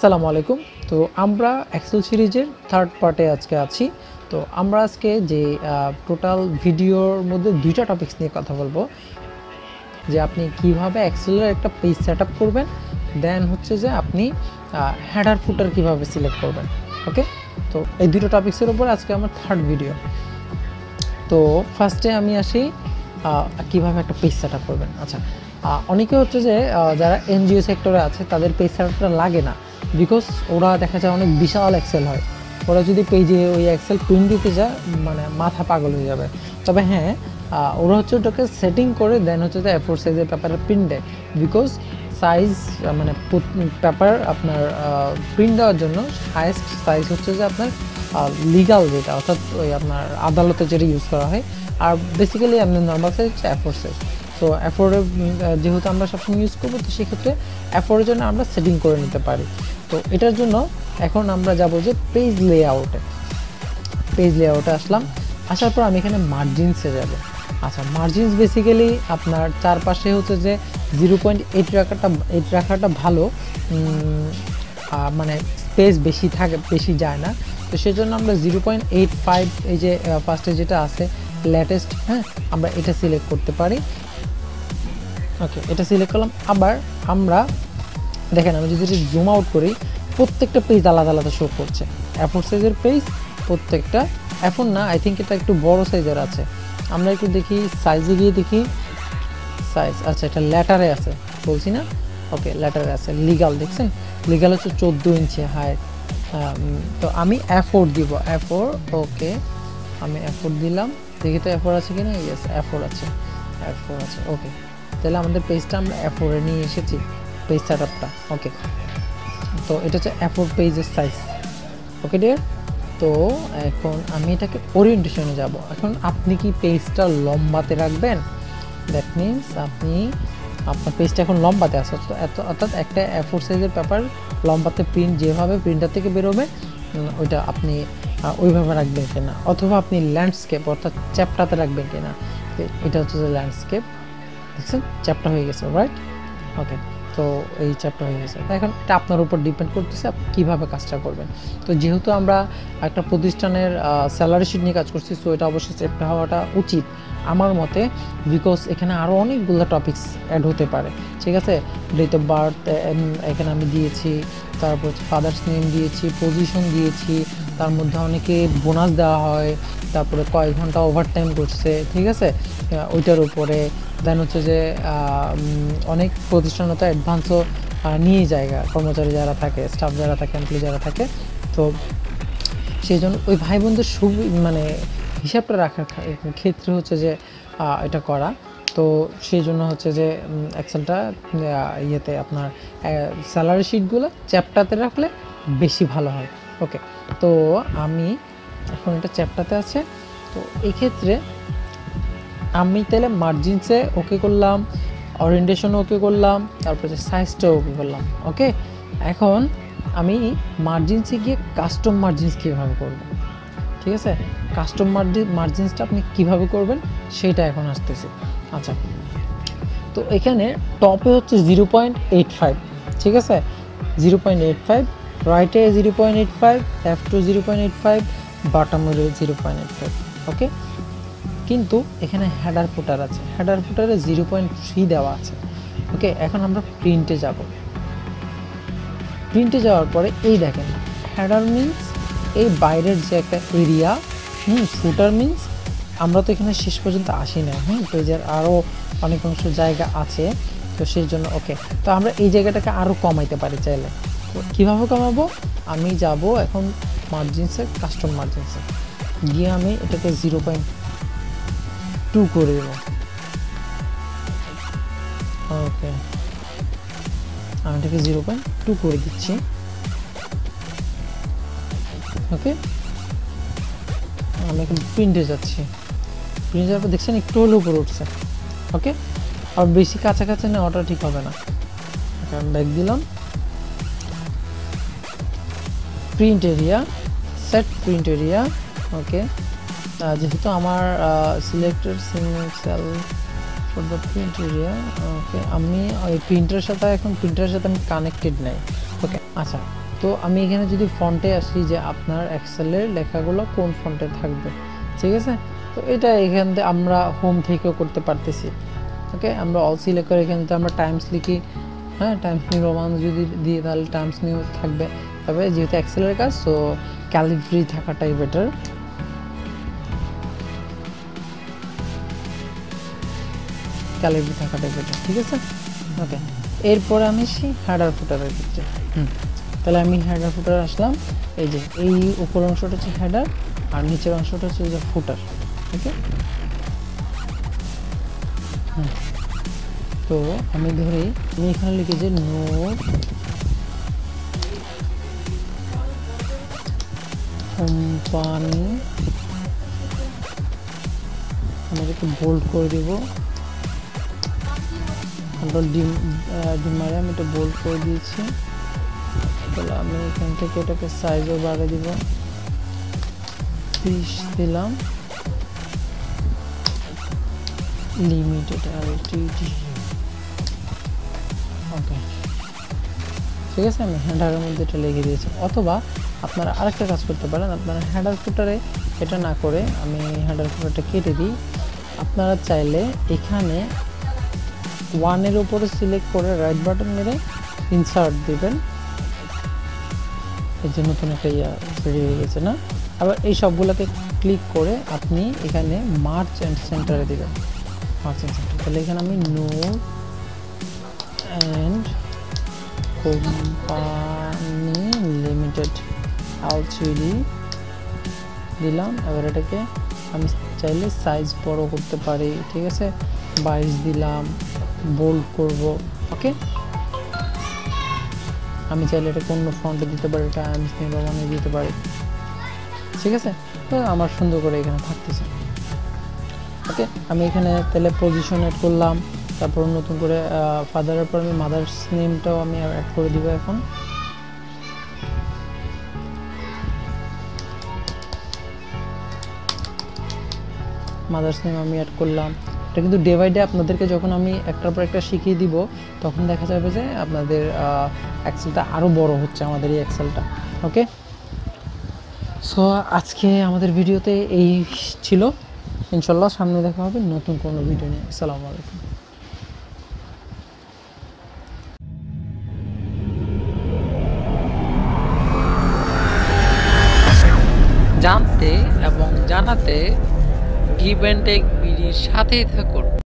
আসসালামু আলাইকুম। তো আমরা এক্সেল সিরিজের থার্ড পার্টে আজকে আছি। তো আমরা আজকে যে টোটাল ভিডিওর মধ্যে দুইটা টপিকস নিয়ে কথা বলবো, যে আপনি কিভাবে এক্সেলের একটা পেজ সেট আপ করবেন, দেন হচ্ছে যে আপনি হেডার ফুটার কিভাবে সিলেক্ট করবেন। ওকে, তো এই দুটো টপিক্সের উপর আজকে আমার থার্ড ভিডিও। তো ফার্স্টে আমি আসি কিভাবে একটা পেজ সেট আপ করবেন। আচ্ছা, অনেকে হচ্ছে যে যারা এনজিও সেক্টরে আছে তাদের পেজ সেট আপটা লাগে না, বিকজ ওরা দেখা যায় অনেক বিশাল এক্সেল হয়। ওরা যদি পেজে ওই এক্সেল প্রিন্ট দিতে যায় মানে মাথা পাগল হয়ে যাবে। তবে হ্যাঁ, ওরা হচ্ছে ওটাকে সেটিং করে দেন হচ্ছে যে A4 সাইজের পেপারে প্রিন্ট দেয়, বিকজ সাইজ মানে পেপার আপনার প্রিন্ট দেওয়ার জন্য হাইয়েস্ট সাইজ হচ্ছে যে আপনার লিগাল যেটা, অর্থাৎ ওই আপনার আদালতে যেটা ইউজ করা হয়। আর বেসিক্যালি আপনার নর্মাল সাইজ হচ্ছে A4 সাইজ। সো A4 যেহেতু আমরা সবসময় ইউজ করবো, তো সেক্ষেত্রে A4 এর জন্য আমরা সেটিং করে নিতে পারি। তো এটার জন্য এখন আমরা যাব যে পেজ লেআউটে আসলাম। আসার পর আমি এখানে মার্জিনসে যাব। আচ্ছা, মার্জিনস বেসিক্যালি আপনার চারপাশে হচ্ছে যে 0.8 রাখাটা ভালো, মানে স্পেস বেশি থাকে, বেশি যায় না। তো সেজন্য আমরা 0.85 এই যে ফার্স্টে যেটা আছে লেটেস্ট, হ্যাঁ, আমরা এটা সিলেক্ট করতে পারি। ওকে, এটা সিলেক্ট করলাম। আবার আমরা দেখেন, আমি যদি জুম আউট করি, প্রত্যেকটা পেজ আলাদা আলাদা শো করছে। A4 সাইজের পেজ প্রত্যেকটা, A4 না, আই থিঙ্ক এটা একটু বড় সাইজের আছে। আমরা একটু দেখি সাইজে গিয়ে দেখি সাইজ। আচ্ছা, এটা লেটারে আছে বলছি না? ওকে, লেটারে আছে। লিগাল দেখছেন, লিগাল হচ্ছে 14 ইঞ্চি হাইট। তো আমি A4 দিব, A4। ওকে, আমি A4 দিলাম। দেখি তো A4 আছে কিনা। ইয়েস, A4 আছে, A4 আছে। ওকে, তাহলে আমাদের পেজটা আমরা A4 এ নিয়ে এসেছি, পেজ সেট আপটা। ওকে, তো এটা হচ্ছে A4 পেজের সাইজ। ওকে ডিয়ার, তো এখন আমি এটাকে ওরিয়েন্টেশনে যাব। এখন আপনি কি পেজটা লম্বাতে রাখবেন? দ্যাট মিনস আপনি আপনার পেজটা এখন লম্বাতে আছে, তো অর্থাৎ একটা A4 সাইজের পেপার লম্বাতে প্রিন্ট যেভাবে প্রিন্টার থেকে বেরোবে ওইটা আপনি ওইভাবে রাখবেন কিনা, অথবা আপনি ল্যান্ডস্কেপ অর্থাৎ চ্যাপ্টাতে রাখবেন কিনা। এটা হচ্ছে যে ল্যান্ডস্কেপ, দেখছেন চ্যাপ্টার হয়ে গেছে, রাইট? ওকে, তো এই চ্যাপ্টার হয়ে গেছে। এখন এটা আপনার উপর ডিপেন্ড করতেছে আপনি কীভাবে কাজটা করবেন। তো যেহেতু আমরা একটা প্রতিষ্ঠানের স্যালারি শিট নিয়ে কাজ করছি, সো এটা অবশ্যই চ্যাপ্টার হওয়াটা উচিত আমার মতে, বিকজ এখানে আরও অনেকগুলো টপিকস অ্যাড হতে পারে। ঠিক আছে, ডেট অফ বার্থ এখানে আমি দিয়েছি, তারপর ফাদার্স নেম দিয়েছি, পজিশন দিয়েছি, তার মধ্যে অনেকে বোনাস দেওয়া হয়, তারপরে কয়েক ঘন্টা ওভারটাইম করছে, ঠিক আছে, ওইটার উপরে। দেন হচ্ছে যে অনেক প্রতিষ্ঠান তো অ্যাডভান্সও নিয়ে জায়গা, কর্মচারী যারা থাকে, স্টাফ যারা থাকে, এমপ্লয়ি যারা থাকে। তো সেই জন্য ওই ভাই বোনদের মানে হিসাবটা রাখার ক্ষেত্রে হচ্ছে যে এটা করা। তো সেই জন্য হচ্ছে যে এক্সেলটা ইয়েতে আপনার স্যালারি শিটগুলো চ্যাপ্টারতে রাখলে বেশি ভালো হয়। ওকে, তো আমি এখন এটা চ্যাপ্টারতে আছে। তো এই ক্ষেত্রে আমি তাহলে মার্জিনসে ওকে করলাম, ওরিয়েন্টেশনও ওকে করলাম, তারপরে সাইজটাও ওকে করলাম। ওকে, এখন আমি মার্জিনসে গিয়ে কাস্টম মার্জিনস কীভাবে করব, ঠিক আছে? কাস্টম মার্জিনসটা আপনি কীভাবে করবেন সেটা এখন আসতেছে। আচ্ছা, তো এখানে টপে হচ্ছে 0.85, ঠিক আছে, 0.85, রাইটে 0.85, লেফটে 0.85, বাটমে 0.85। ওকে, কিন্তু এখানে হেডার ফুটার আছে, হেডার ফুটারে 0.3 দেওয়া আছে। ওকে, এখন আমরা প্রিন্টে যাব। প্রিন্টে যাওয়ার পরে এই দেখেন, হেডার মিন্স এই বাইরের যে একটা এরিয়া, ফুটার মিন্স আমরা তো এখানে শেষ পর্যন্ত আসি না, পেজের আরও অনেক অংশ জায়গা আছে। তো সেই জন্য ওকে, তো আমরা এই জায়গাটাকে আরও কমাইতে পারি চাইলে। তো কীভাবে কমাবো? আমি যাব এখন মার্জিনসে, কাস্টম মার্জিনসে গিয়ে আমি এটাকে 0.2 করে দেব। ওকে, আমি এটাকে 0.2 করে দিচ্ছি। ওকে, আমি এখন প্রিন্টে যাচ্ছি। প্রিন্টে যাওয়ার পর দেখছেন একটু হলেও উপরে উঠছে। ওকে, আর বেশি কাছাকাছি নেওয়াটা ঠিক হবে না। ওকে, আমি ব্যাক দিলাম। Print area, set print area. Okay, যেহেতু আমার selected single cell for the print area. Okay, আমি ওই প্রিন্টারের সাথে আমি কানেক্টেড নাই। ওকে, আচ্ছা, তো আমি এখানে যদি ফন্টে আসি যে আপনার এক্সেলের লেখাগুলো কোন ফন্টে থাকবে, ঠিক আছে। তো এটা এখান থেকে আমরা হোম থেকেও করতে পারতেছি। ওকে, আমরা অল সিলেক্ট করে এখান থেকে আমরা টাইমস লিখি, হ্যাঁ, টাইমস নিউ রোমান যদি দিই তাহলে টাইমস নিউ থাকবে। তবে যেহেতু এক্সেলের কাজ, সো ক্যালিব্রি থাকাটাই বেটার। ক্যালিব্রি থাকাটাই বেটার, ঠিক আছে। ওকে, এরপরে আমি আসি হেডার ফুটারের ক্ষেত্রে। তাহলে আমি হেডার ফুটার আসলাম। এই যে এই উপর অংশটা হচ্ছে হেডার আর নিচের অংশটা হচ্ছে যে ফুটার। ওকে, তো আমি ধরি আমি এখানে লিখি যে নূর কোম্পানি, আমি একটু বোল্ড করে দিব, কন্ট্রোল ডি মারে আমি এটা বোল্ড করে দিয়েছি। তাহলে আমি এখান থেকে এটাকে সাইজও বাড়িয়ে দিব, 30 দিলাম, লিমিটেড এলটিডি। ওকে, ঠিক আছে, আমি হেডারের মধ্যে এটা লিখে দিয়েছি। অথবা আপনারা আরেকটা কাজ করতে পারেন, আপনারা হেডার ফুটারে এটা না করে আমি হেডার ফুটারটা কেটে দিই। আপনারা চাইলে এখানে 1-এর উপরে সিলেক্ট করে রাইট বাটন মেরে ইনসার্ট দিবেন। এই যে নতুন একটা বেরিয়ে গেছে না। আবার এই সবগুলোকে ক্লিক করে আপনি এখানে মার্চ অ্যান্ড সেন্টারে দিবেন, মার্চ অ্যান্ড সেন্টার। তাহলে এখানে আমি নূর অ্যান্ড কোম্পানি লিমিটেড এলটিডি দিলাম। এবার এটাকে আমি চাইলে সাইজ বড় করতে পারি, ঠিক আছে, 22 দিলাম, বোল্ড করব। ওকে, আমি চাইলে এটা অন্য ফন্টে দিতে পারি, টাইমস নিউ রোমানে দিতে পারি, ঠিক আছে। তো আমার সুন্দর করে এখানে থাকতেছে। ওকে, আমি এখানে তাহলে পজিশন অ্যাড করলাম। তারপর নতুন করে ফাদারের পর আমি মাদার্স নেমটাও আমি অ্যাড করে দিব। এখন মাদার্স নেম আমি অ্যাড করলাম। এটা কিন্তু ডে বাই ডে আপনাদেরকে যখন আমি একটার পর একটা শিখিয়ে দিব তখন দেখা যাবে যে আপনাদের এক্সেলটা আরও বড় হচ্ছে, আমাদের এই এক্সেলটা। ওকে, সো আজকে আমাদের ভিডিওতে এই ছিল। ইনশাল্লাহ সামনে দেখা হবে নতুন কোনো ভিডিও নিয়ে। আসসালামু আলাইকুম। জানতে এবং জানাতে গিভ অ্যান্ড টেক বিডির সাথেই থাকুন।